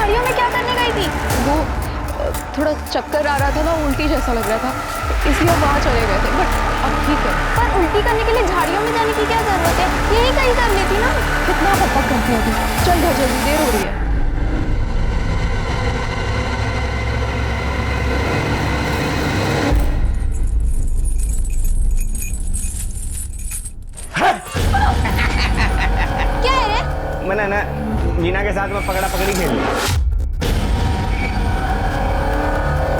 झाड़ियों में क्या करने गई थी? वो थोड़ा चक्कर आ रहा था ना, उल्टी जैसा लग रहा था, तो इसलिए वहाँ चले गए थे। बट अब ठीक है। पर उल्टी करने के लिए झाड़ियों में जाने की क्या जरूरत है? यही कहीं कर लेती ना। कितना बकबक करती है तू। चल घर जल्दी, देर हो रही है। क्या है रे? मैंने ना मीना के साथ में पकड़ा पकड़ी खेल ली।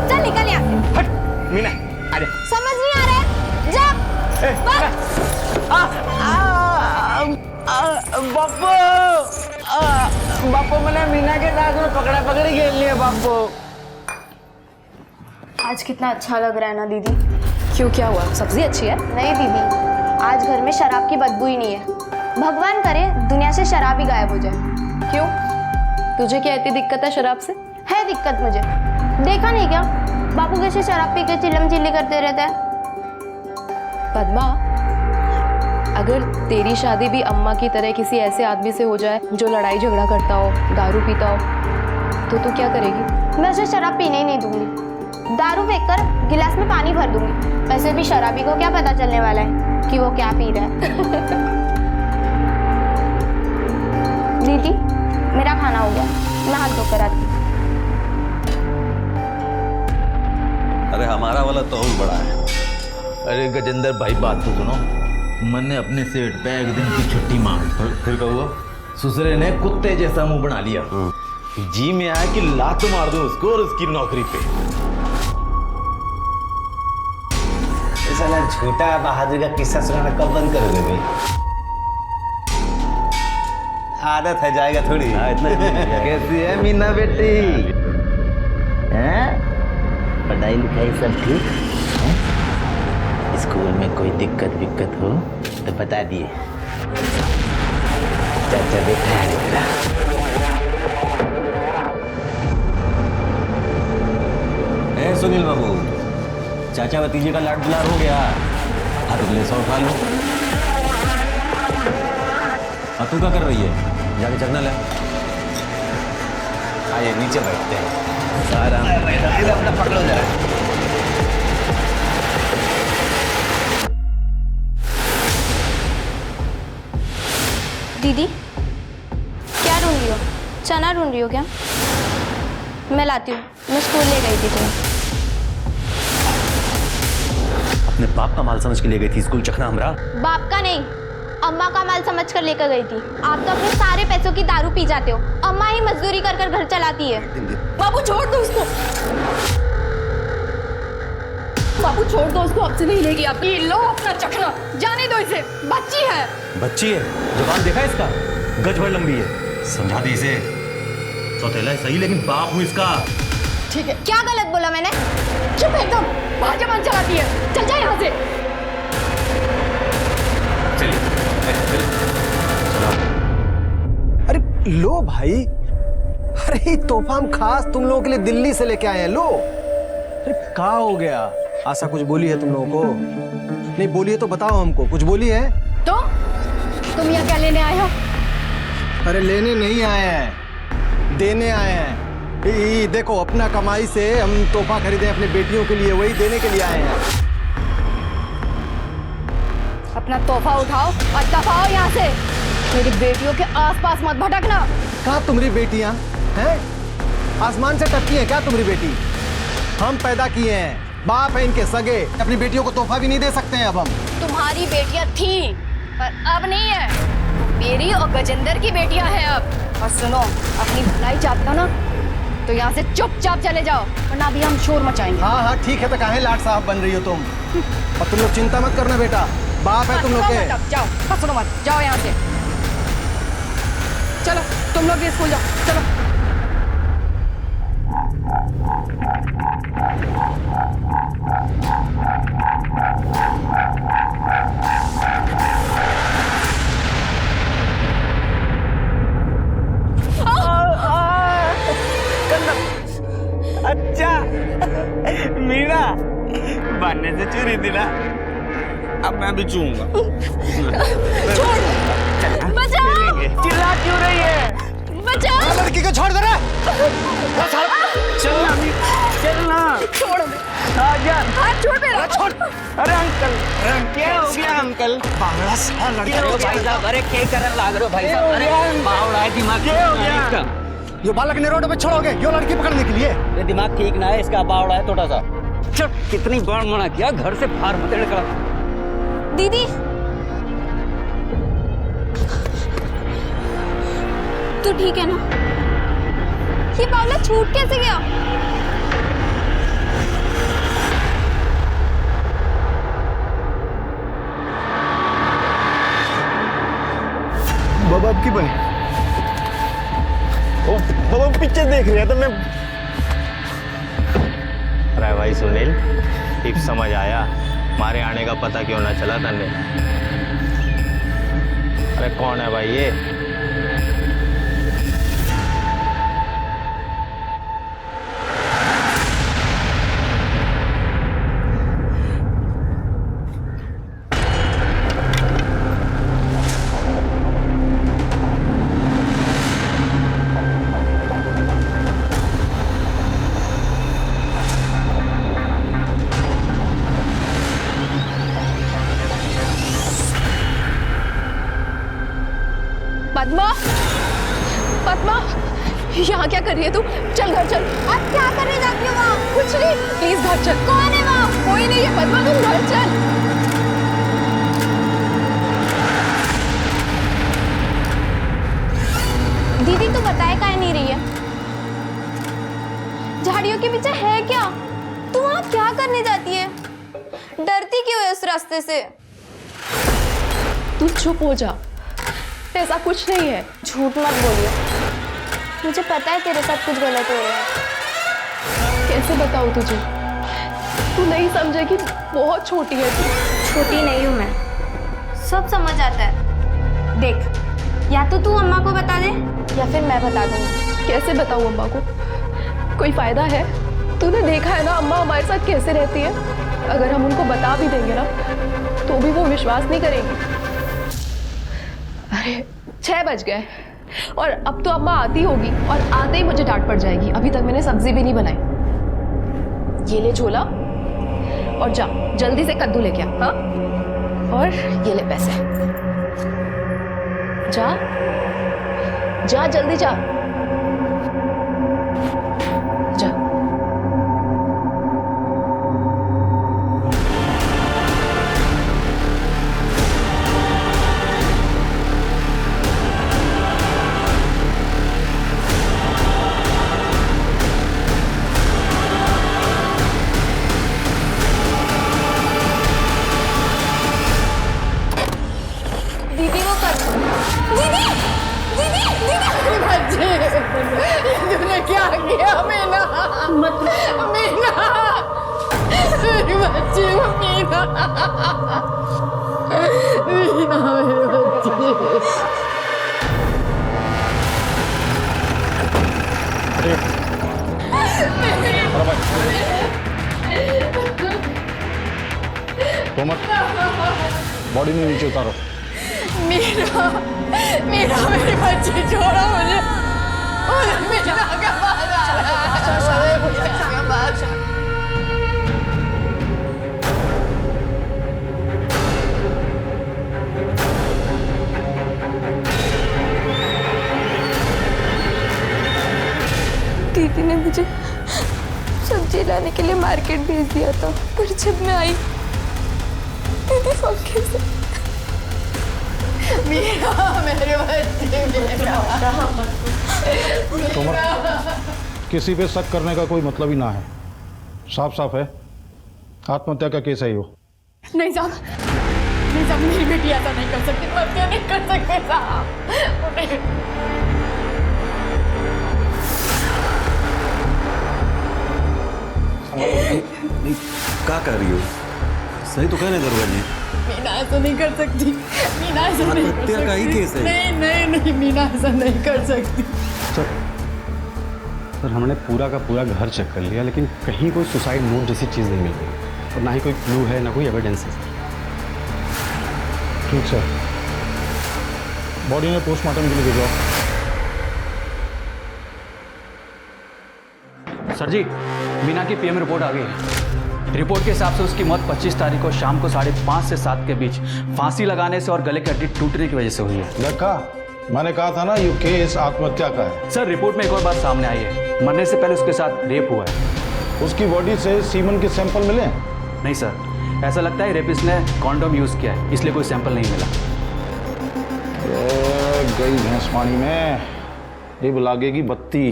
चल निकल यहाँ से। हट मीना, अरे समझ नहीं आ रहा है? जा बापू, बापू मैंने मीना के साथ में पकड़ा पकड़ी खेल ली है बापू। आज कितना अच्छा लग रहा है ना दीदी। क्यों, क्या हुआ? सब्जी अच्छी है? नहीं दीदी, आज घर में शराब की बदबू ही नहीं है। भगवान करे दुनिया से शराब ही गायब हो जाए। क्यों, तुझे क्या इतनी दिक्कत है शराब से? है दिक्कत मुझे। देखा नहीं क्या, बापू कैसे शराब पी के चिल्लम चिल्ली करते रहता है। पद्मा, अगर तेरी शादी भी अम्मा की तरह किसी ऐसे आदमी से हो जाए जो लड़ाई झगड़ा करता हो, दारू पीता हो, तो तू क्या करेगी? मैं उसे शराब पीने ही नहीं दूंगी। दारू फेंककर गिलास में पानी भर दूंगी। वैसे भी शराबी को क्या पता चलने वाला है कि वो क्या पी रहा है। दीदी, मेरा खाना हो गया, मैं हाथ धोकर आती हूँ। अरे हमारा वाला तो और बड़ा है। अरे गजेंद्र भाई, बात तो सुनो। मैंने अपने सेठ पे एक दिन की छुट्टी मांगी, फिर कहो ससुरे ने कुत्ते जैसा मुंह बना लिया। जी में आया कि लात मार दूं उसको और उसकी नौकरी पे। साला झूठा बहादुर का किस्सा सुनाना कब बंद करोगे भाई? आदत है, जाएगा थोड़ी। कैसी है मीना बेटी? हैं? पढ़ाई लिखाई सब ठीक? स्कूल में कोई दिक्कत विक्कत हो तो बता दिए। चाचा देखा है मेरा। ए सुनील बाबू, चाचा भतीजे का लाड दुलार हो गया। हाथ अगले 100 उठा लो। और तू क्या कर रही है? जाके चखना ले। आइए नीचे बैठते हैं। आराम अपना पकड़ो जरा। दीदी, क्या ढूंढ रही हो? चना ढूंढ रही हो क्या? मैं लाती हूँ। मैं स्कूल ले गई थी तुम्हें। अपने बाप का माल समझ के ले गई थी स्कूल चखना हमरा? बाप का नहीं, अम्मा का माल समझ कर लेकर गई थी। आप तो अपने सारे पैसों की दारू पी जाते हो। अम्मा ही मजदूरी कर कर घर चलाती है। बाबू छोड़ दो उसको, बाबू छोड़ दो उसको, आपसे नहीं लेगी। आप ये लो अपना चखना, जाने दो इसे, बच्ची है। बच्ची है, जवान देखा इसका, गज भर लंबी है। समझा दी इसे। सौतेला है सही, लेकिन बाप हूँ इसका। ठीक है, क्या गलत बोला मैंने? चुप एकदम, बाहर जबान चलाती है। चल जा यहाँ से। अरे लो भाई, अरे ये तोहफा हम खास तुम लोगों के लिए दिल्ली से लेके आए हैं। लो। अरे क्या हो गया? आशा कुछ बोली है तुम लोगों को? नहीं बोली है तो बताओ हमको, कुछ बोली है? तो तुम यहाँ क्या लेने आए हो? अरे लेने नहीं आए हैं, देने आए हैं। ये देखो, अपना कमाई से हम तोहफा खरीदे अपने बेटियों के लिए, वही देने के लिए आए हैं। अपना तोहफा उठाओ और दफाओ यहाँ से। मेरी बेटियों के आसपास मत भटकना। कहाँ तुम्हारी बेटियां हैं? आसमान से टपकी हैं क्या तुम्हारी बेटी? हम पैदा किए हैं, बाप है इनके सगे। अपनी बेटियों को तोहफा भी नहीं दे सकते हैं अब हम। तुम्हारी बेटियां थी पर अब नहीं है। मेरी और गजेंद्र की बेटियां हैं अब। और सुनो, अपनी भलाई चाहता ना तो यहाँ से चुपचाप चले जाओ, वरना अभी हम शोर मचाएंगे। हाँ हाँ ठीक है, तो काहे लाट साहब बन रही हो तुम? और तुम लोग चिंता मत करना बेटा, बाप है तुम लोग के। जाओ, सुनो मत, जाओ यहाँ से। चलो तुम लोग भी स्कूल जाओ, चलो। अच्छा मीना, बनने से चुरी थी ना, अब मैं भी चूंगा। बचाओ! चिल्ला क्यों रही है? बचाओ! लड़की को छोड़ दे रहा। जान। हाथ छोड़ मेरा। अरे अंकल, क्या हो गया अंकल? बांगड़ा सा लड़का हो गया? भाई साहब, अरे क्या करने लाग रहे हो भाई साहब? अरे बावड़ा है, दिमाग क्या हो ठीक नहीं है गया? इसका। ये बालक ने रोड पे छोड़ोगे यो लड़की पकड़ने के लिए? ये दिमाग ठीक ना है इसका, बावड़ा है थोड़ा सा। चुप, कितनी बार मना किया, घर से बाहर मत निकला। दीदी, तू ठीक है ना? ये बावला छूट कैसे गया? बाबा आपकी बहन ओ बाबा पिक्चर देख रहा था मैं। अरे भाई सुनील, ठीक समझ आया, हमारे आने का पता क्यों ना चला तन्ने? अरे कौन है भाई ये? पद्मा, पद्मा, यहाँ क्या कर रही है तू? चल घर चल। आप क्या करने जाती हो वहाँ? कुछ नहीं, प्लीज घर चल। कौन है वहाँ? कोई नहीं है पद्मा, तुम घर चल। दीदी तू बताए काहे नहीं रही है? झाड़ियों के पीछे है क्या? तू वहाँ क्या करने जाती है? डरती क्यों है उस रास्ते से? तू चुप हो जा, ऐसा कुछ नहीं है। झूठ मत बोलियो, मुझे पता है तेरे साथ कुछ गलत हो रहा है। कैसे बताऊँ तुझे? तू नहीं समझेगी, बहुत छोटी है तू। छोटी नहीं हूँ मैं, सब समझ आता है। देख, या तो तू अम्मा को बता दे या फिर मैं बता दूंगी। कैसे बताऊँ अम्मा को? कोई फायदा है? तूने देखा है ना अम्मा हमारे साथ कैसे रहती है। अगर हम उनको बता भी देंगे ना तो भी वो विश्वास नहीं करेंगी। अरे 6 बज गए और अब तो अम्मा आती होगी और आते ही मुझे डांट पड़ जाएगी। अभी तक मैंने सब्जी भी नहीं बनाई। ये ले झोला और जा जल्दी से कद्दू लेके आ। हाँ, और ये ले पैसे। जा जा जल्दी जा जा। दीदी वो कर दीदी दीदी दीदी बच्चे तूने क्या किया? मीना मीना मेरी बच्ची मीना मीना मेरी बच्ची। बॉडी में नीचे उतारो। मीरा मीरा मेरी बच्ची छोड़ो मुझे। मीरा का बाल आ रहा है। मीरा का बाल। दीदी ने मुझे सब्जी लाने के लिए मार्केट भेज दिया था, पर जब मैं आई दीदी मौके से मीरा मेरे बच्चे किसी पे शक करने का कोई मतलब ही ना है, साफ साफ है आत्महत्या का केस है ये। नहीं साहब, नहीं साहब, मेरी बेटी ऐसा नहीं कर सकती। मत नहीं कर सकते साहब। क्या कर रही हो? सही तो कहने दरबार जी। मीना ऐसा नहीं कर सकती। मीना ऐसा नहीं कर आत्महत्या का ही सकती। केस है। नहीं नहीं नहीं, मीना ऐसा नहीं कर सकती। सर हमने पूरा का पूरा घर चेक कर लिया, लेकिन कहीं कोई सुसाइड नोट जैसी चीज़ नहीं मिल रही और ना ही कोई क्लू है, ना कोई एविडेंस है। ठीक सर, बॉडी में पोस्टमार्टम के लिए भेजो। सर जी, मीना की पीएम रिपोर्ट आ गई है। रिपोर्ट के हिसाब से उसकी मौत 25 तारीख को शाम को 5:30 से 7 के बीच फांसी लगाने से और गले की हड्डी टूटने की वजह से हुई है। देखा, मैंने कहा था ना ये केस आत्महत्या का है। सर रिपोर्ट में एक और बात सामने आई है, मरने से पहले उसके साथ रेप हुआ है। उसकी बॉडी से सीमन के सैंपल मिले? नहीं सर, ऐसा लगता है रेपिस्ट ने कॉन्डोम यूज किया है, इसलिए कोई सैंपल नहीं मिला। गई भैंस पानी में, अब लागेगी बत्ती।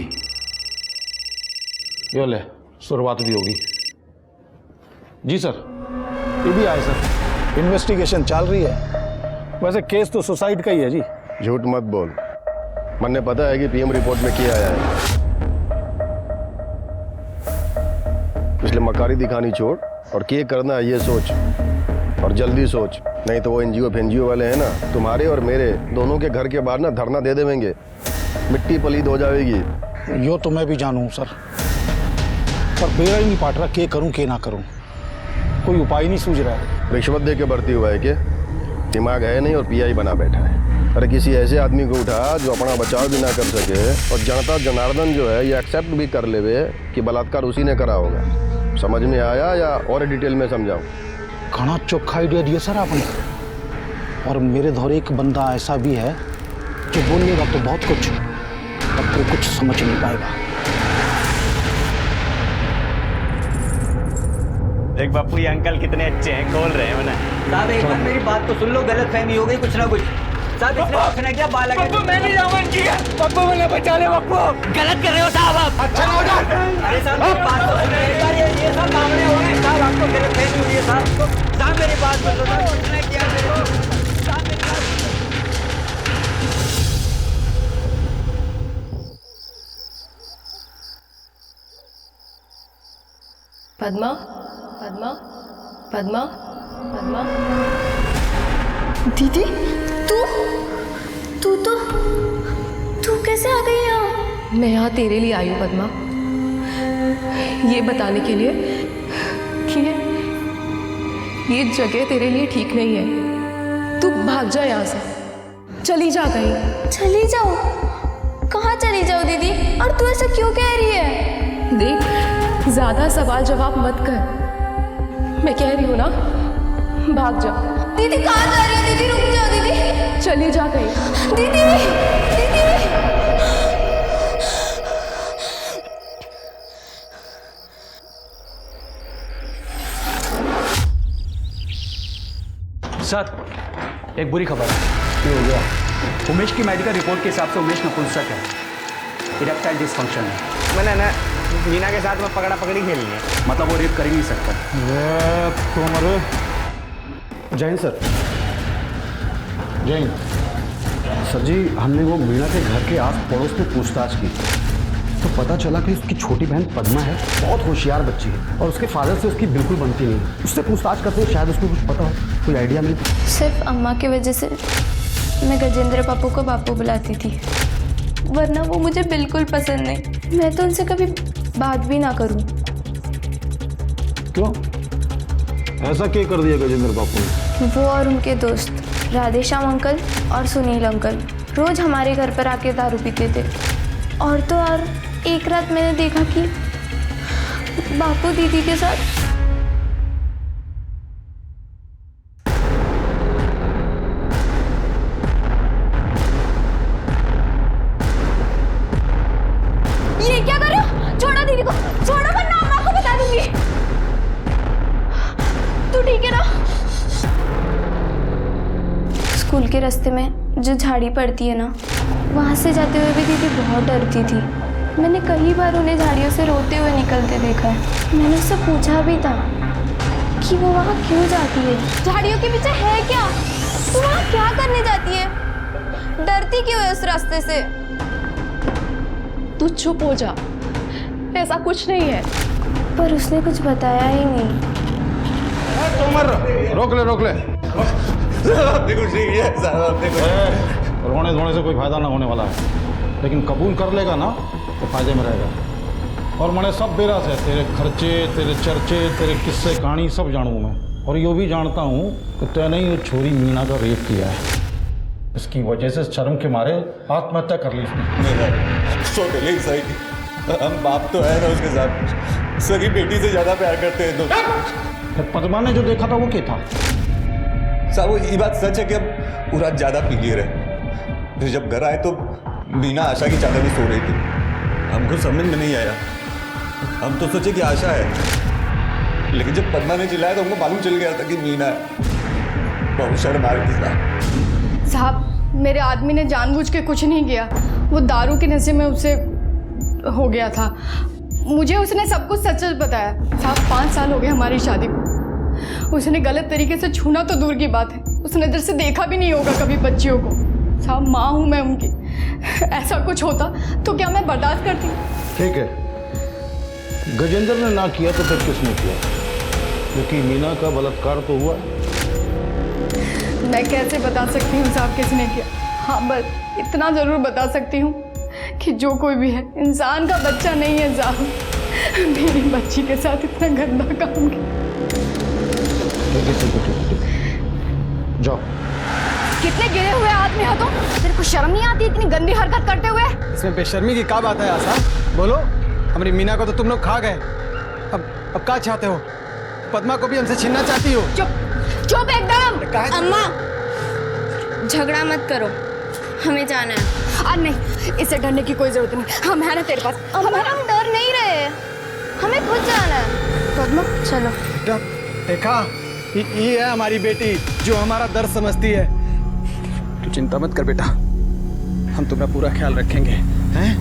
यो ले, शुरुआत भी होगी। जी सर, ये भी आए सर, इन्वेस्टिगेशन चल रही है। वैसे केस तो सुसाइड का ही है जी। झूठ मत बोल, मैंने पता है कि पीएम रिपोर्ट में क्या आया है। इसलिए मकारी दिखानी छोड़ और क्या करना है ये सोच, और जल्दी सोच, नहीं तो वो एनजीओ वाले हैं ना, तुम्हारे और मेरे दोनों के घर के बाहर ना धरना दे देंगे, मिट्टी पलीद हो जाएगी। यो तो मैं भी जानूँ सर, पर बेरा ही नहीं पाट रहा, क्या करूँ क्या ना करूँ, कोई उपाय नहीं सूझ रहा है। रिश्वत दे के भर्ती हुआ है कि दिमाग है नहीं और पीआई बना बैठा है। अरे किसी ऐसे आदमी को उठा जो अपना बचाव भी ना कर सके और जनता जनार्दन जो है ये एक्सेप्ट भी कर लेवे कि बलात्कार उसी ने करा होगा। समझ में आया या और डिटेल में समझाऊं? घना चोखा आइडिया दिया सर आपने, और मेरे दौरे एक बंदा ऐसा भी है जो बोलेगा तो बहुत कुछ, अब कोई कुछ समझ नहीं पाएगा। देख बापू, ये अंकल कितने अच्छे हैं, खोल रहे हैं उन्हें। साहब एक बार मेरी बात तो सुन लो, गलत फहमी हो गई कुछ ना कुछ। साहब इसने कुछ ना क्या बाल लगा। मैं नहीं जाऊंगा इनकी। पप्पू मुझे बचा ले पप्पू। गलत कर रहे हो साहब आप। अच्छा हो जा। अरे साहब मेरी बात तो सुनिए एक बार, ये सब मामले हो गए साहब, आपको गलत फहमी हुई है साहब। साहब मेरी बात सुन लो साहब, कुछ ना किया मेरे को। साहब मेरी बात पद्मा, पद्मा, पद्मा, पद्मा। दीदी, तू कैसे आ गई यहाँ? मैं यहाँ तेरे लिए आई हूँ पद्मा, ये बताने के लिए कि ये जगह तेरे लिए ठीक नहीं है। तू भाग जा यहाँ से, चली जा कहीं। चली जाओ? कहाँ चली जाओ दीदी? और तू ऐसा क्यों कह रही है? देख, ज्यादा सवाल जवाब मत कर, मैं कह रही हूँ ना, भाग जा। दीदी कहाँ जा रही है? दीदी रुक जाओ दीदी। चली जा कहीं। दीदी, दीदी। सर एक बुरी खबर है। क्या हो गया? उमेश की मेडिकल रिपोर्ट के हिसाब से उमेश नपुंसक है, इरेक्टाइल डिसफंक्शन है। मैंने ना मीना के साथ में पकड़ा पकड़ी खेलनी है। मतलब वो रेप कर ही नहीं सकता। जय हिंद सर। जय हिंद। सर जी, हमने वो मीना के घर के आस पड़ोस में पूछताछ की तो पता चला कि उसकी छोटी बहन पद्मा है, बहुत होशियार बच्ची है और उसके फादर से उसकी बिल्कुल बनती नहीं। उससे पूछताछ करते हुए शायद उसको कुछ पता हो, कोई आइडिया नहीं। सिर्फ अम्मा की वजह से मैं गजेंद्र पापू को बापू बुलाती थी, वरना वो मुझे बिल्कुल पसंद नहीं। मैं तो उनसे कभी बात भी ना करूं। क्यों? ऐसा क्या कर दिया गजेंद्र बापू ने? वो और उनके दोस्त राधेश्याम अंकल और सुनील अंकल रोज हमारे घर पर आके दारू पीते थे। और तो और एक रात मैंने देखा कि बापू दीदी के साथ ये क्या कर रहे हो? छोड़ो दीदी को, छोड़ो वरना अम्मा को बता दूंगी। तू ठीक है ना? स्कूल के रास्ते में जो झाड़ी पड़ती है ना, वहाँ से जाते हुए भी दीदी बहुत डरती थी। मैंने कई बार उन्हें झाड़ियों से रोते हुए निकलते देखा है। मैंने उससे पूछा भी था कि वो वहाँ क्यों जाती है, झाड़ियों के पीछे है क्या, तू वहाँ क्या करने जाती है, डरती क्यों है उस रास्ते से? तू चुप हो जा, ऐसा कुछ नहीं है। पर उसने कुछ बताया ही नहीं। रोक ले, रोक ले। देखो ठीक है, रोने धोने से कोई फायदा ना होने वाला है, लेकिन कबूल कर लेगा ना तो फायदे में रहेगा। और मैंने सब बेरा से तेरे खर्चे, तेरे चर्चे, तेरे किस्से कहानी सब जानूँ मैं, और ये भी जानता हूँ कि तैने ही छोरी मीना का रेप किया है। इसकी वजह से शर्म के मारे आत्महत्या कर ली इसने। सही, हम बाप तो है ना उसके साथ, सगी बेटी से ज्यादा प्यार करते हैं दोनों। फिर पद्मा ने जो देखा था वो क्या था? साहब वो ये बात सच है कि अब वो रात ज्यादा पी लिए रहे। फिर जब घर आए तो मीना आशा की चादर में सो रही थी। हमको समझ में नहीं आया, हम तो सोचे कि आशा है, लेकिन जब पद्मा ने चिल्लाया तो हमको मालूम चल गया था कि मीना है। बहुत शर्म आ रही थी साहब, मेरे आदमी ने जानबूझ के कुछ नहीं किया, वो दारू के नशे में उससे हो गया था। मुझे उसने सब कुछ सच सच बताया। साहब 5 साल हो गए हमारी शादी को। उसने गलत तरीके से छूना तो दूर की बात है, उसने इधर से देखा भी नहीं होगा कभी बच्चियों को। साहब माँ हूँ मैं उनकी, ऐसा कुछ होता तो क्या मैं बर्दाश्त करती? ठीक है, गजेंद्र ने ना किया तो फिर किसने किया? क्योंकि मीना का बलात्कार तो हुआ। मैं कैसे बता सकती हूँ साहब किसने किया? हाँ बस इतना ज़रूर बता सकती हूँ कि जो कोई भी है इंसान का बच्चा नहीं है साहब। मेरी बच्ची के साथ इतना गंदा काम किया। जाओ। कितने गिरे हुए आदमी हो तुम? तेरे को शर्म नहीं आती इतनी गंदी हरकत करते हुए? इसमें बेशर्मी की क्या बात है आशा? बोलो, हमारी मीना को तो तुम लोग खा गए, अब क्या चाहते हो? पद्मा को भी हमसे छीनना चाहती हो? चुप एकदम। अम्मा झगड़ा मत करो, हमें जाना है। नहीं, इसे डरने की कोई जरूरत नहीं, हम है ना तेरे पास। हम डर नहीं रहे, हमें खुद जाना है। पद्मा चलो। देखा, ये है हमारी बेटी जो हमारा दर्द समझती है। तू चिंता मत कर बेटा, हम तुम्हारा पूरा ख्याल रखेंगे, हैं?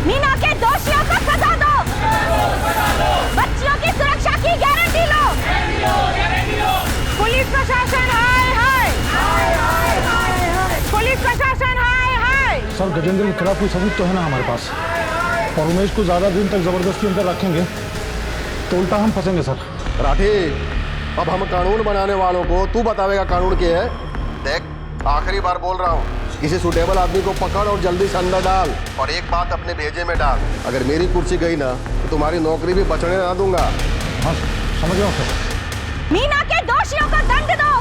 मीना के दोषियों को सजा दो, बच्चियों की सुरक्षा की गारंटी लो। पुलिस प्रशासन हाय हाय, पुलिस प्रशासन हाय हाय। सर गजेंद्र के खिलाफ कोई सबूत तो है ना हमारे पास, और उमेश को ज्यादा दिन तक जबरदस्ती अंदर रखेंगे तो उल्टा हम फंसेंगे सर। राठी, अब हम कानून बनाने वालों को तू बतावेगा कानून क्या है। देख, आखिरी बार बोल रहा हूँ, किसी सुटेबल आदमी को पकड़ और जल्दी से अंदर डाल, और एक बात अपने भेजे में डाल, अगर मेरी कुर्सी गई ना तो तुम्हारी नौकरी भी बचने ना दूंगा। हाँ समझ रहा हूँ सर। मीना के दोषियों को दंड दो,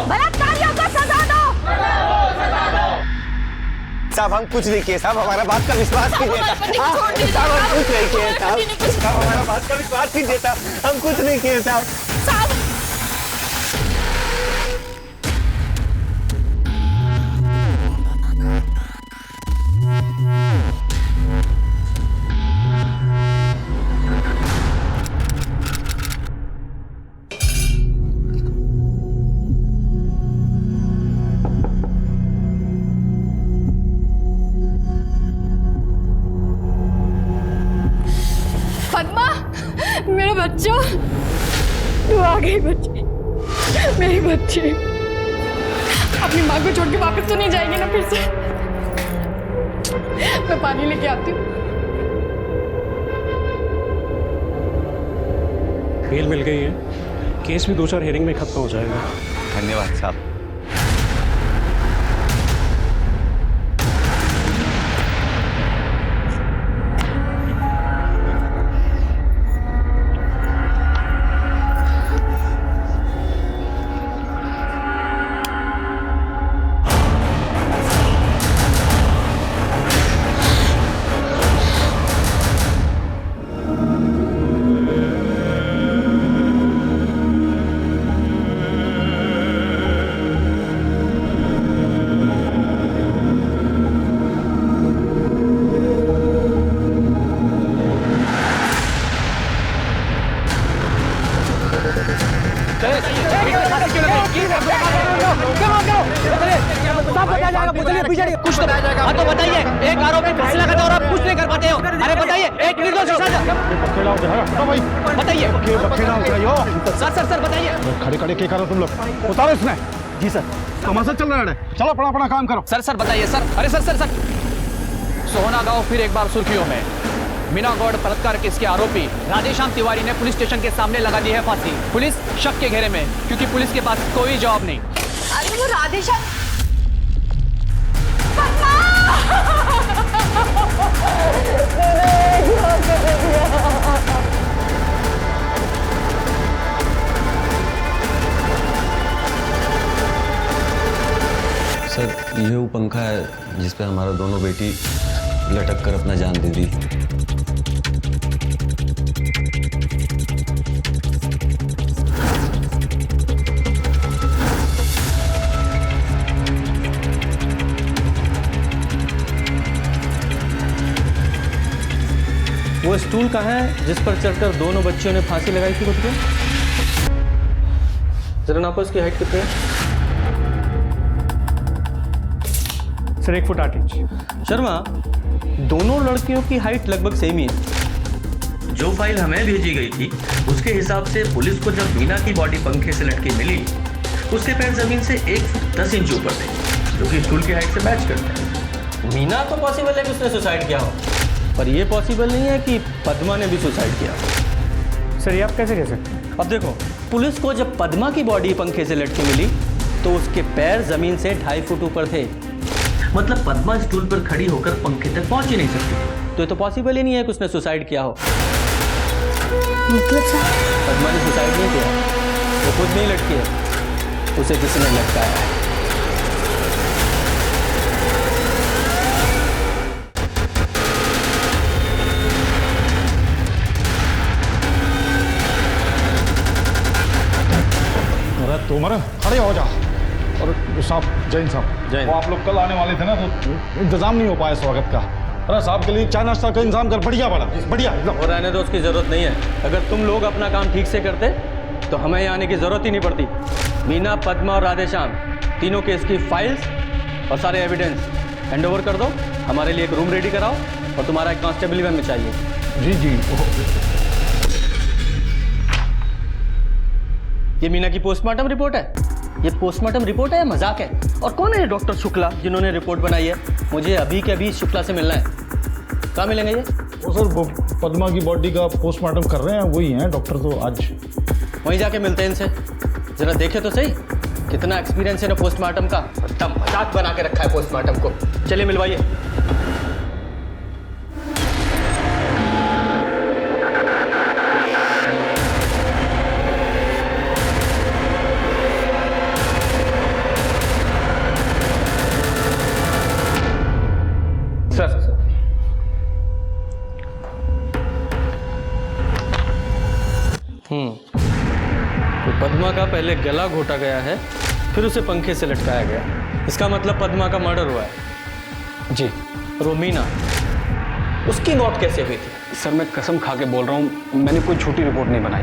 बलात्कारियों को सजा दो। साहब हम कुछ नहीं किए साहब, हमारा बात का विश्वास कीजिए साहब, हम कुछ नहीं किए साहब, हमारा बात का विश्वास कीजिए साहब, हम कुछ नहीं किए साहब। पद्मा, मेरे बच्चों, तू आ गई बच्ची, मेरी बच्ची। अपनी माँ को छोड़ के वापस तो नहीं जाएगी ना फिर से? मैं पानी लेके आती हूँ। बेल मिल गई है, केस भी 2-4 हेयरिंग में खत्म हो जाएगा। धन्यवाद साहब। कुछ तो हाँ तो बताइए, एक आरोपी फांसी लगाता और आप कुछ नहीं कर पाते हो। अरे बताइए, एक निर्दोष बताइए। सर बताइए। खड़े खड़े क्या करो तुम लोग? उतारो इसमें। जी सर। तमाशा चल रहा है, चलो अपना अपना काम करो। सर बताइए सर। अरे सर सोहना गांव फिर एक बार सुर्खियों में। मीना गौड़ बलात्कार केस के आरोपी राधेश्याम तिवारी ने पुलिस स्टेशन के सामने लगा दी है फांसी। पुलिस शक के घेरे में, क्योंकि पुलिस के पास कोई जवाब नहीं। अरे वो राधेश्याम जिस पे हमारा दोनों बेटी लटक कर अपना जान दे दी। वो स्टूल कहाँ है जिस पर चढ़कर दोनों बच्चियों ने फांसी लगाई थी खुद को? जरा नापो, इसकी हाइट कितनी है? Sir 1 foot 8 inch. शर्मा, दोनों लड़कियों की हाइट लगभग सेम ही है। जो फाइल हमें भेजी गई थी उसके हिसाब से पुलिस को जब मीना की बॉडी पंखे से लटकी मिली, उसके पैर जमीन से 1 फुट 10 इंच ऊपर थे, जो कि स्टूल की हाइट से मैच करते हैं। मीना तो पॉसिबल है कि उसने सुसाइड किया हो, पर यह पॉसिबल नहीं है कि पद्मा ने भी सुसाइड किया। सर ये आप कैसे कह सकते हैं? अब देखो, पुलिस को जब पद्मा की बॉडी पंखे से लटकी मिली तो उसके पैर जमीन से 2.5 फुट ऊपर थे। मतलब पद्मा स्टूल पर खड़ी होकर पंखे तक पहुंच ही नहीं सकती। तो ये तो पॉसिबल ही नहीं है कि उसने सुसाइड किया हो। मतलब सर पद्मा ने सुसाइड नहीं किया, वो खुद नहीं लटकी है, उसे किसी ने लटकाया है। तोमर खड़े हो जा। और साहब, जैन साहब, वो आप लोग कल आने वाले थे ना, तो इंतजाम नहीं हो पाया स्वागत का। अरे साहब के लिए चाय नाश्ता का इंतजाम कर, बढ़िया बड़ा बढ़िया। और रहने दो, उसकी जरूरत नहीं है। अगर तुम लोग अपना काम ठीक से करते तो हमें यहाँ आने की जरूरत ही नहीं पड़ती। मीना, पद्मा और राधेश्याम तीनों केस की फाइल्स और सारे एविडेंस हैंड ओवर कर दो। हमारे लिए एक रूम रेडी कराओ और तुम्हारा एक कांस्टेबल भी हमें चाहिए। जी जी। ये मीना की पोस्टमार्टम रिपोर्ट है? ये पोस्टमार्टम रिपोर्ट है या मजाक है? और कौन है ये डॉक्टर शुक्ला जिन्होंने रिपोर्ट बनाई है? मुझे अभी के अभी शुक्ला से मिलना है। कहाँ मिलेंगे ये? वो सर, वो पद्मा की बॉडी का पोस्टमार्टम कर रहे हैं, वही हैं डॉक्टर। तो आज वहीं जाके मिलते हैं इनसे। जरा देखे तो सही कितना एक्सपीरियंस है ना पोस्टमार्टम का। एकदम मजाक बना के रखा है पोस्टमार्टम को। चलिए मिलवाइए। तो पद्मा का पहले गला घोटा गया है, फिर उसे पंखे से लटकाया गया। इसका मतलब पद्मा का मर्डर हुआ है। जी। और वो मीना, उसकी मौत कैसे हुई थी? सर मैं कसम खा के बोल रहा हूँ, मैंने कोई झूठी रिपोर्ट नहीं बनाई।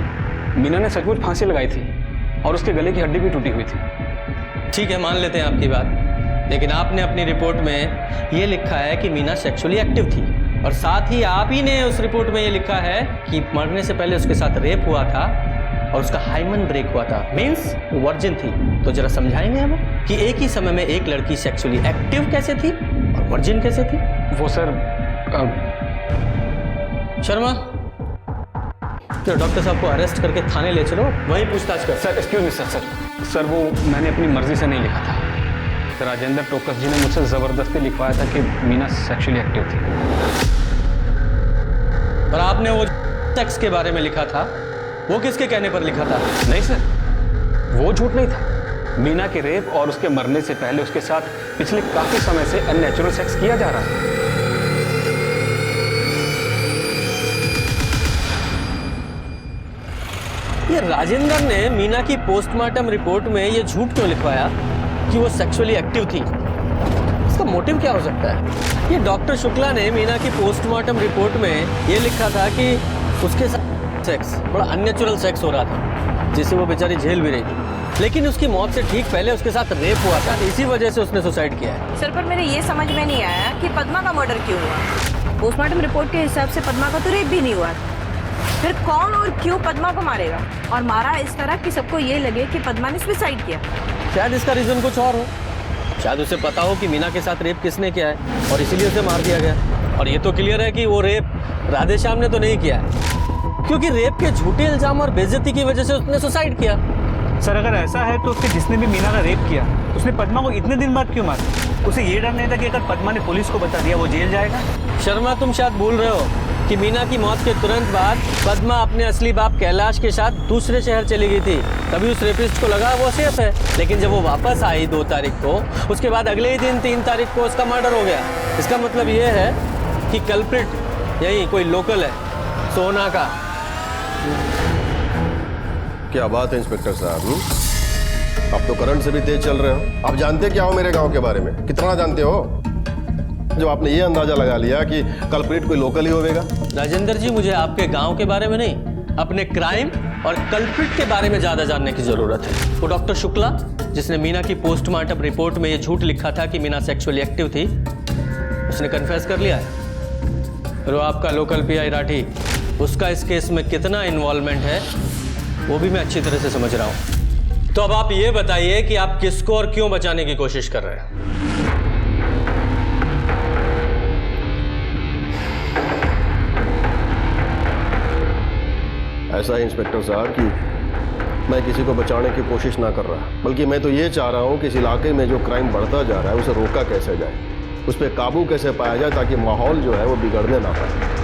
मीना ने सचमुच फांसी लगाई थी और उसके गले की हड्डी भी टूटी हुई थी। ठीक है, मान लेते हैं आपकी बात, लेकिन आपने अपनी रिपोर्ट में ये लिखा है कि मीना सेक्सुअली एक्टिव थी, और साथ ही आप ही ने उस रिपोर्ट में ये लिखा है कि मरने से पहले उसके साथ रेप हुआ था और उसका हाइमन ब्रेक हुआ था, मीन्स वो वर्जिन थी। तो जरा समझाएंगे हमें कि एक ही समय में एक लड़की सेक्सुअली एक्टिव कैसे थी और वर्जिन कैसे थी? वो सर शर्मा, तो डॉक्टर साहब को अरेस्ट करके थाने ले चलो, वहीं पूछताछ कर। सर एक्सक्यूज मी सर वो मैंने अपनी मर्जी से नहीं लिखा था। राजेंद्र टोकस जी ने मुझसे जबरदस्ती लिखवाया था कि मीना सेक्सुअली एक्टिव थी। पर आपने वो सेक्स के बारे में लिखा था, वो किसके कहने पर लिखा था? नहीं सर, वो झूठ नहीं था। मीना के रेप और उसके मरने से पहले उसके साथ पिछले काफी समय से अननेचुरल सेक्स किया जा रहा है। ये राजेंद्र ने मीना की पोस्टमार्टम रिपोर्ट में ये झूठ क्यों लिखवाया कि वो सेक्सुअली एक्टिव थी? इसका मोटिव क्या हो सकता है? ये डॉक्टर शुक्ला ने मीना की पोस्टमार्टम रिपोर्ट में ये लिखा था कि उसके साथ सेक्स, बड़ा अननेचुरल सेक्स हो रहा था, जिसे वो बेचारी झेल भी रही थी, लेकिन उसकी मौत से ठीक पहले उसके साथ रेप हुआ था, इसी वजह से उसने सुसाइड किया है। सर पर मेरे ये समझ में नहीं आया कि पद्मा का मर्डर क्यों हुआ। पोस्टमार्टम रिपोर्ट के हिसाब से पद्मा का तो रेप भी नहीं हुआ, फिर कौन और क्यों पद्मा को मारेगा, और मारा इस तरह कि सबको ये लगे कि पद्मा ने सुसाइड किया। शायद इसका रीजन कुछ और हो, शायद उसे पता हो कि मीना के साथ रेप किसने किया है और इसीलिए उसे मार दिया गया। और ये तो क्लियर है कि वो रेप राधेश्याम ने तो नहीं किया है, क्योंकि रेप के झूठे इल्जाम और बेइज्जती की वजह से उसने सुसाइड किया। सर अगर ऐसा है तो उसके जिसने भी मीना का रेप किया उसने पद्मा को इतने दिन बाद क्यों मारा? उसे ये डर नहीं था कि अगर पद्मा ने पुलिस को बता दिया वो जेल जाएगा? शर्मा, तुम शायद भूल रहे हो कि मीना की मौत के तुरंत बाद पद्मा अपने असली बाप कैलाश के साथ दूसरे शहर चली गई थी। तभी उस रेपिस्ट को लगा वो सेफ है, लेकिन जब वो वापस आई 2 तारीख को, उसके बाद अगले ही दिन 3 तारीख को उसका मर्डर हो गया। इसका मतलब ये है कि कल्प्रिट यही कोई लोकल है, सोना का। क्या बात है इंस्पेक्टर साहब, आप तो करंट से भी तेज चल रहे हो। आप जानते क्या हो मेरे गांव के बारे में? कितना जानते हो जो आपने ये अंदाजा लगा लिया कि कल्प्रिट कोई लोकल ही होगा? राजेंद्र जी, मुझे आपके गांव के बारे में नहीं, अपने क्राइम और कल्प्रिट के बारे में ज्यादा जानने की जरूरत है। वो डॉक्टर शुक्ला जिसने मीना की पोस्टमार्टम रिपोर्ट में ये झूठ लिखा था कि मीना सेक्सुअली एक्टिव थी, उसने कन्फेस कर लिया है। फिर वो आपका लोकल पीआई राठी, उसका इस केस में कितना इन्वॉल्वमेंट है वो भी मैं अच्छी तरह से समझ रहा हूं। तो अब आप ये बताइए कि आप किसको और क्यों बचाने की कोशिश कर रहे हैं? ऐसा है इंस्पेक्टर साहब कि मैं किसी को बचाने की कोशिश ना कर रहा, बल्कि मैं तो ये चाह रहा हूँ कि इस इलाके में जो क्राइम बढ़ता जा रहा है उसे रोका कैसे जाए, उस पर काबू कैसे पाया जाए ताकि माहौल जो है वो बिगड़ने ना पाए।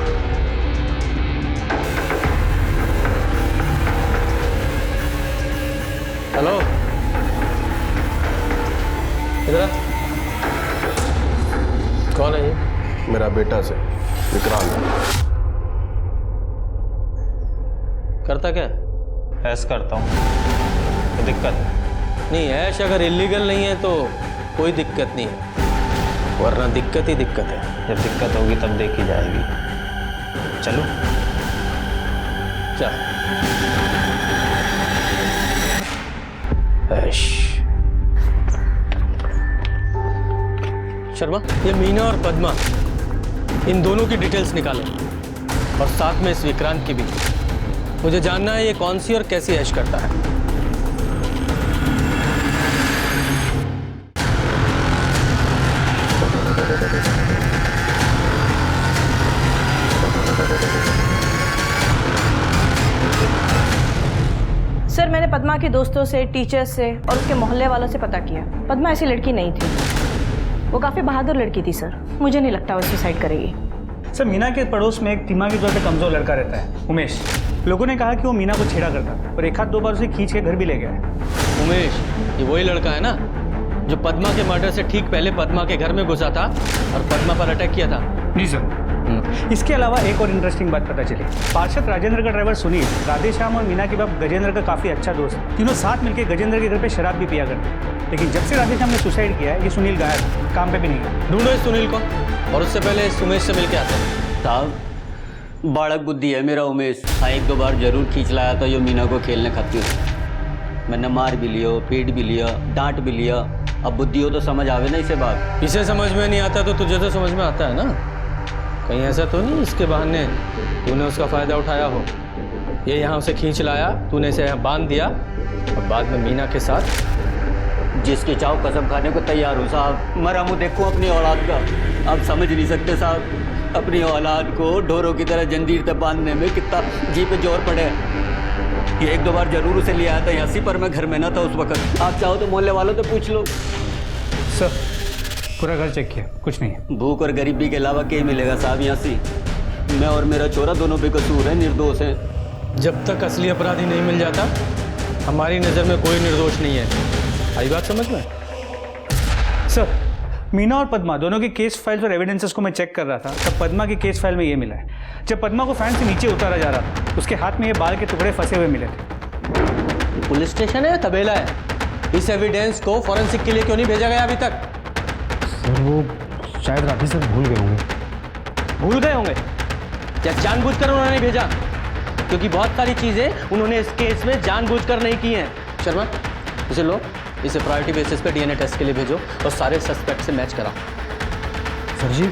हेलो, इधर कौन है ये? मेरा बेटा से विक्रांत। करता क्या? ऐश करता हूँ, तो दिक्कत नहीं। ऐश अगर इलीगल नहीं है तो कोई दिक्कत नहीं है, वरना दिक्कत ही दिक्कत है। जब दिक्कत होगी तब देखी जाएगी। चलो क्या ऐश? शर्मा, ये मीना और पद्मा, इन दोनों की डिटेल्स निकालो और साथ में इस विक्रांत की भी। मुझे जानना है ये कौन सी और कैसी ऐश करता है। सर, मैंने पद्मा के दोस्तों से, टीचर्स से और उसके मोहल्ले वालों से पता किया। पद्मा ऐसी लड़की नहीं थी, वो काफ़ी बहादुर लड़की थी सर। मुझे नहीं लगता वो सुसाइड करेगी। सर, मीना के पड़ोस में एक दिमागी तौर पे कमजोर लड़का रहता है, उमेश। लोगों ने कहा कि वो मीना को छेड़ा करता और 1-2 बार उसे खींच के घर भी ले गया। उमेश, ये वही लड़का है ना जो पद्मा के मर्डर से ठीक पहले पद्मा के घर में घुसा था और पद्मा पर अटैक किया था? जी सर। इसके अलावा एक और इंटरेस्टिंग बात पता चली। पार्षद राजेंद्र का ड्राइवर सुनील, राधेश्याम और मीना के बाप गजेंद्र का काफ़ी अच्छा दोस्त। तीनों साथ मिलकर गजेंद्र के घर पे शराब भी पिया करते। लेकिन जब से राधेश्याम ने सुसाइड किया है, ये सुनील गायब है, काम पे भी नहीं है। ढूंढो इस सुनील को और उससे पहले उमेश से मिलकर आते हैं। साहब, बालक बुद्धि है मेरा उमेश। हाँ, 1-2 बार जरूर खींच लाया था ये मीना को खेलने खाती हूँ। मैंने मार भी लिया, पीट भी लिया, डांट भी लिया। अब बुद्धि हो तो समझ आवे ना इसे बात। इसे समझ में नहीं आता तो तुझे तो समझ में आता है ना? कहीं ऐसा तो नहीं इसके बहाने तूने उसका फ़ायदा उठाया हो? ये यहाँ उसे खींच लाया, तूने इसे यहाँ बांध दिया और बाद में मीना के साथ जिसके चाव कसम खाने को तैयार हूँ साहब। मरा मुँह देखूँ अपनी औलाद का। आप समझ नहीं सकते साहब, अपनी औलाद को ढोरों की तरह जंजीर तक बांधने में कितना जी पे जोर पड़े। ये 1-2 बार जरूर उसे ले आया था यहाँ से, पर मैं घर में ना था उस वक्त। आप चाहो तो मोहल्ले वालों से पूछ लो। सर, पूरा घर चेक किया, कुछ नहीं है। भूख और गरीबी के अलावा क्या मिलेगा साहब यहाँ से? मैं और मेरा छोरा दोनों बेकसूर है, निर्दोष है। जब तक असली अपराधी नहीं मिल जाता हमारी नज़र में कोई निर्दोष नहीं है। आई बात समझ में? सर, मीना और पद्मा दोनों की केस फाइल्स और एविडेंसेस को मैं चेक कर रहा था, तब पद्मा की केस फाइल में ये मिला है। जब पद्मा को फैन से नीचे उतारा जा रहा था, उसके हाथ में ये बाल के टुकड़े फंसे हुए मिले थे। पुलिस स्टेशन है या तबेला है? इस एविडेंस को फॉरेंसिक के लिए क्यों नहीं भेजा गया अभी तक? सर, वो शायद राठी सर भूल गए होंगे। भूल गए होंगे या जानबूझकर उन्होंने भेजा? क्योंकि बहुत सारी चीजें उन्होंने इस केस में जानबूझकर नहीं की हैं। शर्मा, इसे लो, इसे प्रायोरिटी बेसिस पे डीएनए टेस्ट के लिए भेजो और सारे सस्पेक्ट से मैच कराओ। सर जी,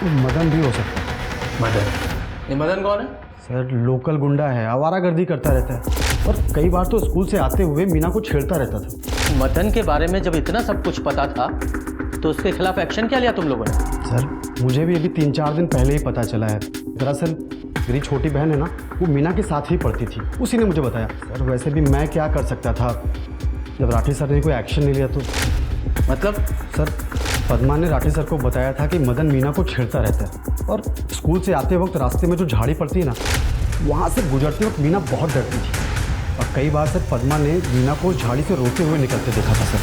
मदन भी हो सकता है। मदन? ये मदन कौन है? सर, लोकल गुंडा है, आवारागर्दी करता रहता है और कई बार तो स्कूल से आते हुए मीना को छेड़ता रहता था। मदन के बारे में जब इतना सब कुछ पता था तो उसके खिलाफ एक्शन क्या लिया तुम लोगों ने? सर, मुझे भी अभी 3-4 दिन पहले ही पता चला है। दरअसल मेरी छोटी बहन है ना, वो मीना के साथ ही पढ़ती थी, उसी ने मुझे बताया। सर, वैसे भी मैं क्या कर सकता था, जब राठी सर ने कोई एक्शन नहीं लिया तो। मतलब? सर, पद्मा ने राठी सर को बताया था कि मदन मीना को छेड़ता रहता है और स्कूल से आते वक्त रास्ते में जो झाड़ी पड़ती है ना, वहाँ से गुजरते वक्त मीना बहुत डरती थी और कई बार सर पद्मा ने मीना को झाड़ी से रोते हुए निकलते देखा था सर।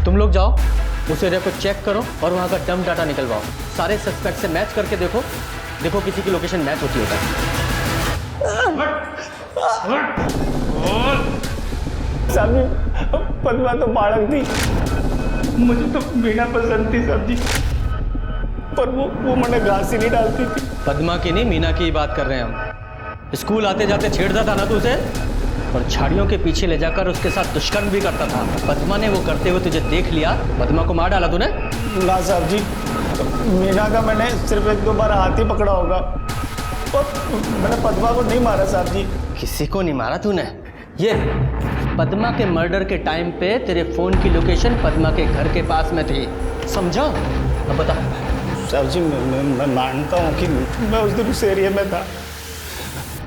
तुम लोग जाओ उस एरिया को चेक करो और वहाँ का डंप डाटा निकलवाओ। सारे सस्पेक्ट से मैच करके देखो किसी की लोकेशन मैच होती होता है। साहब जी, पद्मा तो बालक थी, मुझे तो मीना पसंद थी साहब जी, पर वो मैंने घास ही नहीं डालती थी। पद्मा की नहीं, मीना की बात कर रहे हैं हम। स्कूल आते जाते छेड़ता था ना तू उसे, और झाड़ियों के पीछे ले जाकर उसके साथ दुष्कर्म भी करता था। पद्मा ने वो करते हुए तुझे देख लिया, पद्मा को मार डाला तूने? ना साहब जी, मीना का मैंने सिर्फ 1-2 बार हाथ ही पकड़ा होगा और मैंने पद्मा को नहीं मारा साहब जी। किसी को नहीं मारा तूने? ये पद्मा के मर्डर के टाइम पे तेरे फोन की लोकेशन पद्मा के घर के पास में थी, समझा? अब बता। साहब जी, मैं मानता हूँ कि मैं उस दिन उस एरिया में था,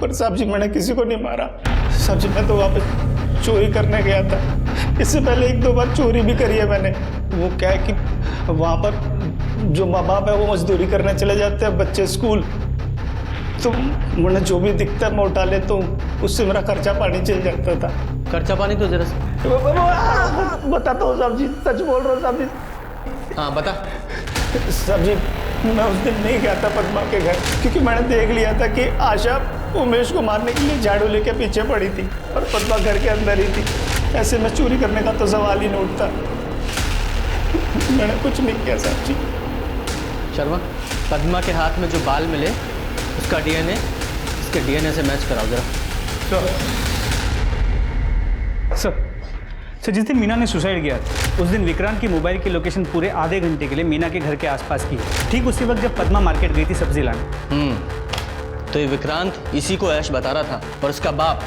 पर साहब जी मैंने किसी को नहीं मारा। साहब जी, मैं तो वहाँ पे चोरी करने गया था, इससे पहले 1-2 बार चोरी भी करी है मैंने। वो क्या है कि वहाँ पर जो माँ बाप है वो मजदूरी करने चले जाते हैं, बच्चे स्कूल, तो मैंने जो भी दिखता है मैं उठा लेता हूँ, उससे मेरा खर्चा पानी चल जाता था। खर्चा पानी तो जरा बताता हूँ साहब जी, सच बोल रहा हूँ साहब जी। हाँ बता। साहब जी, मैं उस दिन नहीं गया था पद्मा के घर, क्योंकि मैंने देख लिया था कि आशा उमेश को मारने के लिए झाड़ू लेके पीछे पड़ी थी और पद्मा घर के अंदर ही थी। ऐसे में चोरी करने का तो सवाल ही नहीं उठता। मैंने कुछ नहीं किया साहब जी। शर्मा, पद्मा के हाथ में जो बाल मिले उसका डीएनए इसके डीएनए से मैच कराओ जरा। सर जिस दिन मीना ने सुसाइड किया उस दिन विक्रांत की मोबाइल की लोकेशन पूरे आधे घंटे के लिए मीना के घर के आसपास की है, ठीक उसी वक्त जब पद्मा मार्केट गई थी सब्जी लाने। तो ये विक्रांत इसी को ऐश बता रहा था और उसका बाप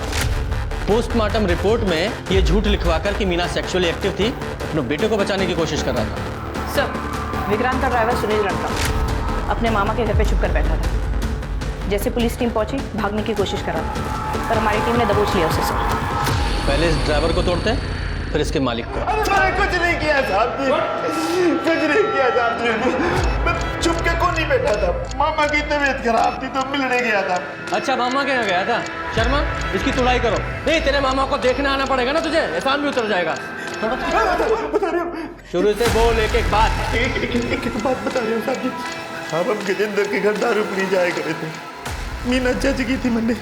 पोस्टमार्टम रिपोर्ट में ये झूठ लिखवाकर कि मीना सेक्सुअली एक्टिव थी अपने बेटे को बचाने की कोशिश कर रहा था। सर, विक्रांत का ड्राइवर सुनील रंका अपने मामा के घर पे छुप कर बैठा था। जैसे पुलिस टीम पहुंची भागने की कोशिश कर रहा था, पर हमारी टीम ने दबोच लिया उसे। सर, पहले इस ड्राइवर को तोड़ते हैं फिर इसके मालिक को। मैंने कुछ नहीं किया साहब जी, कुछ नहीं किया साहब जी। मैं छुप के को नहीं बैठा था, मामा की तबीयत खराब थी तो मिलने गया था। अच्छा, मामा के यहाँ गया था? शर्मा, इसकी तुड़ाई करो। नहीं, तेरे मामा को देखने आना पड़ेगा ना तुझे, एहसान भी उतर जाएगा। शुरू से बोल एक एक बात। एक बात बता रहे हो साहब जी। हम गजेंद्र के घर दारू पी जाए करे थे, मीना जज की थी, मैंने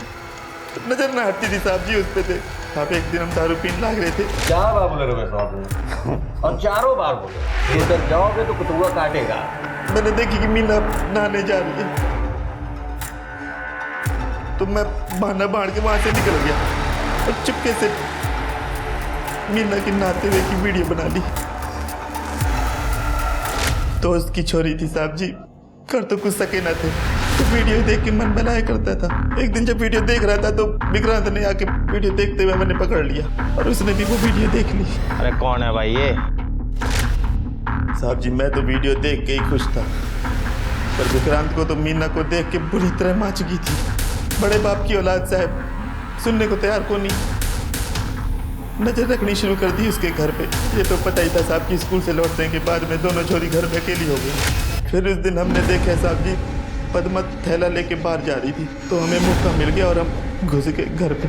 नजर ना हटती थी साहब जी उस पे थे। आप एक दिन हम दारू पीने लाग रहे थे। 4 बार बोले रहे साहब और चारों बार बोले उधर जाओगे तो कुतुआ काटेगा। मैंने देखी कि मीना नहाने जा रही है तो मैं बहाना बाढ़ के वहां से निकल गया और चुपके से मीना की नहाते हुए की वीडियो बना ली। दोस्त की छोरी थी साहब जी, कर तो कुछ सके ना थे, तो वीडियो देख के मन बनाया करता था। एक दिन जब वीडियो देख रहा था तो विक्रांत ने आके वीडियो देखते हुए मैंने पकड़ लिया और उसने भी वो वीडियो देख ली। अरे कौन है भाई ये? साहब जी, मैं तो वीडियो देख के ही खुश था, पर विक्रांत को तो मीना को देख के बुरी तरह मार चुकी थी। बड़े बाप की औलाद साहब, सुनने को तैयार को नहीं। नजर रखनी शुरू कर दी उसके घर पे। ये तो पता ही था साहब की स्कूल से लौटने के बाद में दोनों छोरी घर में अकेली हो गई। फिर उस दिन हमने देखा साहब जी पद्मा थैला लेके बाहर जा रही थी, तो हमें मौका मिल गया और हम घुस गए घर पे।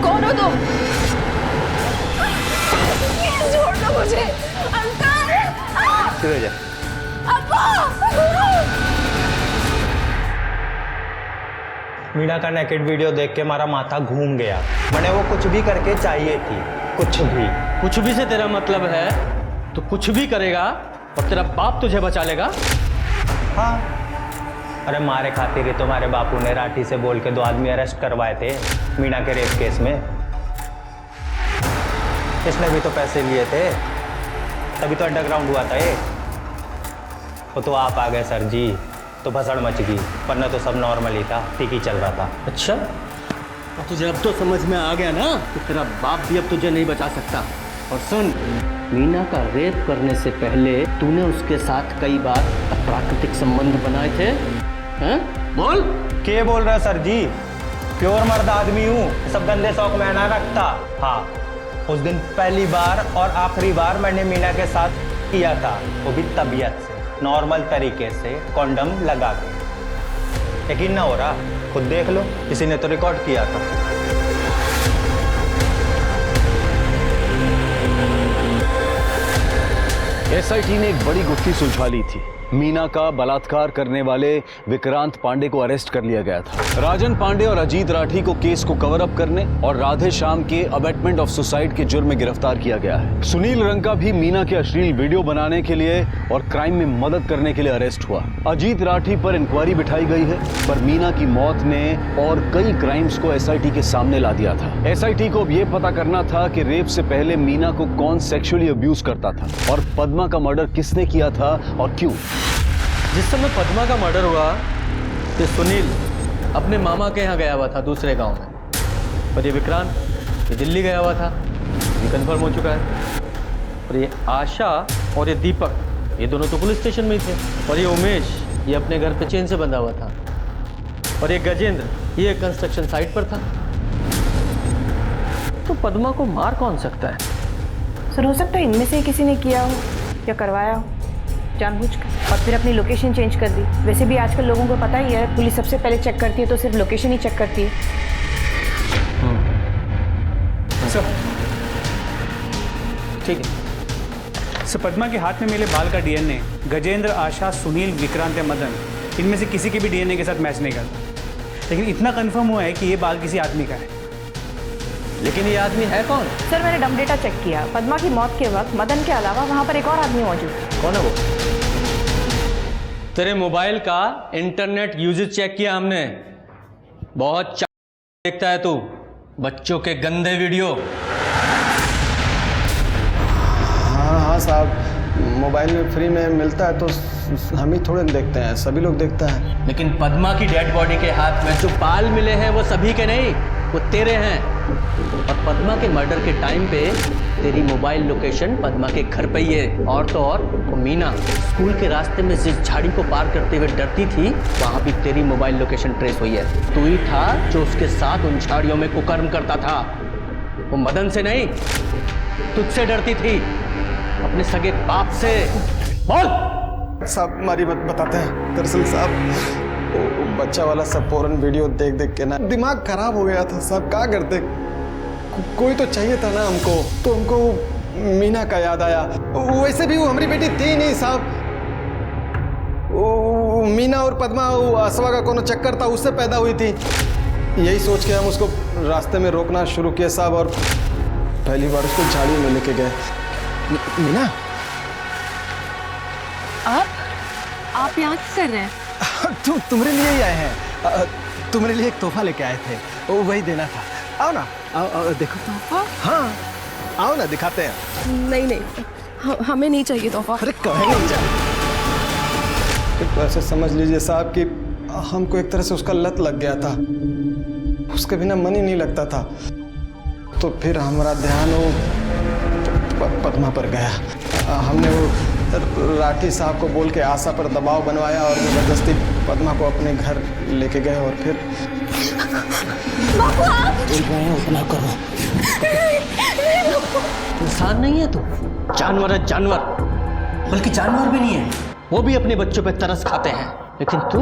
कौन हो तुम? छोड़ दो मुझे अंकल। चले जा। मीना का नेकेड वीडियो देख के हमारा माथा घूम गया। मैंने वो कुछ भी करके चाहिए थी, कुछ भी से तेरा मतलब है तो कुछ भी करेगा और तेरा बाप तुझे बचा लेगा? हाँ, अरे मारे खातिर ही तुम्हारे बापू ने राठी से बोल के 2 आदमी अरेस्ट करवाए थे मीना के रेप केस में। इसने भी तो पैसे लिए थे, तभी तो अंडरग्राउंड हुआ था ये। वो तो आप आ गए सर जी, तो भसड़ मच गई, वरना तो सब नॉर्मल ही था, ठीक ही चल रहा था। अच्छा, तुझे अब तो समझ में आ गया ना कि तेरा बाप भी अब तुझे नहीं बचा सकता। और सुन, मीना का रेप करने से पहले तूने उसके साथ कई बार अप्राकृतिक संबंध बनाए थे, हैं? बोल। क्या बोल रहा है सर जी? प्योर मर्द आदमी हूँ, सब गंदे शौक में ना रखता। हाँ, उस दिन पहली बार और आखिरी बार मैंने मीना के साथ किया था, वो भी तबीयत से, नॉर्मल तरीके से, कॉन्डम लगा के। यकीन ना हो रहा, खुद देख लो, किसी ने तो रिकॉर्ड किया था। एसआईटी ने एक बड़ी गुत्थी सुलझा ली थी। मीना का बलात्कार करने वाले विक्रांत पांडे को अरेस्ट कर लिया गया था। राजन पांडे और अजीत राठी को केस को कवर अप करने और राधे श्याम के अबेटमेंट ऑफ सुसाइड के जुर्म में गिरफ्तार किया गया है। सुनील रंका भी मीना के अश्लील वीडियो बनाने के लिए और क्राइम में मदद करने के लिए अरेस्ट हुआ। अजीत राठी पर इंक्वायरी बिठाई गई है, पर मीना की मौत ने और कई क्राइम्स को एसआईटी के सामने ला दिया था। एसआईटी को अब यह पता करना था कि रेप से पहले मीना को कौन सेक्सुअली अब्यूज करता था और पद्मा का मर्डर किसने किया था और क्यों। जिस समय पद्मा का मर्डर हुआ तो सुनील अपने मामा के यहाँ गया हुआ था दूसरे गांव में, और ये विक्रांत ये दिल्ली गया हुआ था, ये कंफर्म हो चुका है। और ये आशा और ये दीपक ये दोनों तो पुलिस स्टेशन में ही थे, और ये उमेश ये अपने घर पे चेन से बंधा हुआ था, और ये गजेंद्र ये कंस्ट्रक्शन साइट पर था। तो पद्मा को मार कौन सकता है? सर हो सकता है इनमें से किसी ने किया हो या करवाया हो जानबूझकर, और फिर अपनी लोकेशन चेंज कर दी। वैसे भी आजकल लोगों को पता ही है, पुलिस सबसे पहले चेक करती है तो सिर्फ लोकेशन ही चेक करती है। सर ठीक है सर, पद्मा के हाथ में मिले बाल का डीएनए गजेंद्र, आशा, सुनील, विक्रांत या मदन इनमें से किसी के भी डीएनए के साथ मैच नहीं करता, लेकिन इतना कंफर्म हुआ है कि ये बाल किसी आदमी का है। लेकिन ये आदमी है कौन? सर मैंने डम डेटा चेक किया, पद्मा की मौत के वक्त मदन के अलावा वहाँ पर एक और आदमी मौजूद था। कौन है वो? तेरे मोबाइल का इंटरनेट यूजेज चेक किया हमने, बहुत देखता है तू बच्चों के गंदे वीडियो। हाँ साहब, मोबाइल में फ्री में मिलता है तो हम ही थोड़े देखते हैं, सभी लोग देखते हैं। लेकिन पद्मा की डेड बॉडी के हाथ में जो बाल मिले हैं वो सभी के नहीं, वो तेरे हैं। और पद्मा के मर्डर के टाइम पे तेरी मोबाइल लोकेशन पद्मा के घर पे ही है। और तो और वो मीना स्कूल के रास्ते में जिस झाड़ी को पार करते हुए डरती थी, वहाँ भी तेरी मोबाइल लोकेशन ट्रेस हुई है। तू ही था जो उसके साथ उन झाड़ियों में कुकर्म करता था। वो मदन से नहीं, तुझसे डरती थी, अपने सगे बाप से। बोल साहब हमारी बात बताते हैं। दरअसल साहब बच्चा वाला सब फौरन वीडियो देख देख के ना दिमाग खराब हो गया था साहब। क्या करते, कोई तो चाहिए था ना हमको, तो हमको मीना का याद आया। वैसे भी वो हमारी बेटी थी नहीं साहब, मीना और पद्मा असवा का कोनो चक्कर था, उससे पैदा हुई थी। यही सोच के हम उसको रास्ते में रोकना शुरू किया साहब, और पहली बार उसको झाड़ी में लेके गए। मीना आप यहाँ क्या कर रहे हैं? तुम्हारे लिए ही आए हैं, तुम्हारे लिए एक तोहफा लेके आए थे, वो वही देना था। आओ ना, आओ देखो तोहफा। हाँ आओ ना, दिखाते हैं। नहीं हमें नहीं चाहिए तोहफा। अरे कहे नहीं चाहिए, तो ऐसे समझ लीजिए साहब कि हमको एक तरह से उसका लत लग गया था, उसके बिना मन ही नहीं लगता था। तो फिर हमारा ध्यान वो पद्मा पर गया। हमने वो राठी साहब को बोल के आशा पर दबाव बनवाया और जबरदस्ती पद्मा को अपने घर लेके गए, और फिर उतना करो। इंसान नहीं है तू, जानवर है जानवर, बल्कि जानवर भी नहीं है। वो भी अपने बच्चों पे तरस खाते हैं, लेकिन तू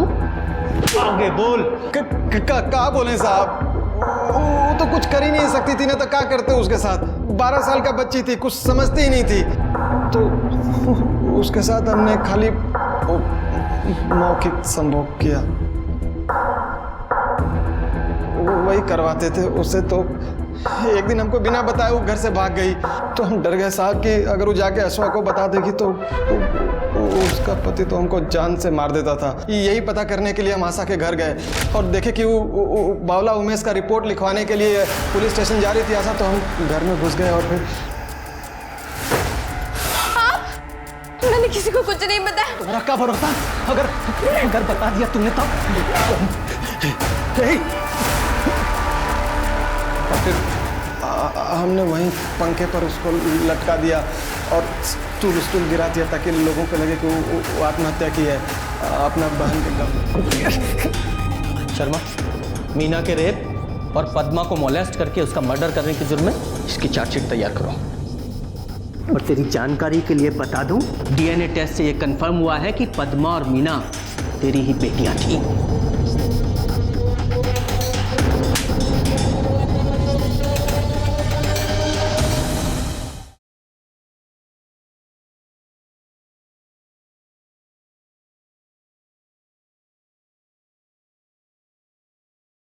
आगे बोल। क्या बोले साहब, वो तो कुछ कर ही नहीं सकती थी ना, तो क्या करते उसके साथ। 12 साल का बच्ची थी, कुछ समझती ही नहीं थी, तो उसके साथ हमने खाली मौखिक संभोग किया, वही करवाते थे उससे। तो एक दिन हमको बिना बताए वो घर से भाग गई, तो हम डर गए साहब कि अगर वो जाके अश्वा को बता देगी तो उसका पति तो हमको जान से मार देता था। यही पता करने के लिए हम आशा के घर गए और देखे कि वो बावला उमेश का रिपोर्ट लिखवाने के लिए पुलिस स्टेशन जा रही थी आशा। तो हम घर में घुस गए और फिर मैंने किसी को कुछ नहीं बताया। तुम्हारा क्या भरोसा, अगर बता दिया तुमने तो। और फिर हमने वहीं पंखे पर उसको लटका दिया और स्टूल गिरा दिया ताकि लोगों को लगे कि वो आत्महत्या की है अपना बहन के। शर्मा, मीना के रेप और पद्मा को मोलेस्ट करके उसका मर्डर करने के जुर्म में इसकी चार्जशीट तैयार करो। और तेरी जानकारी के लिए बता दूं, डीएनए टेस्ट से ये कंफर्म हुआ है कि पद्मा और मीना तेरी ही बेटियां थी।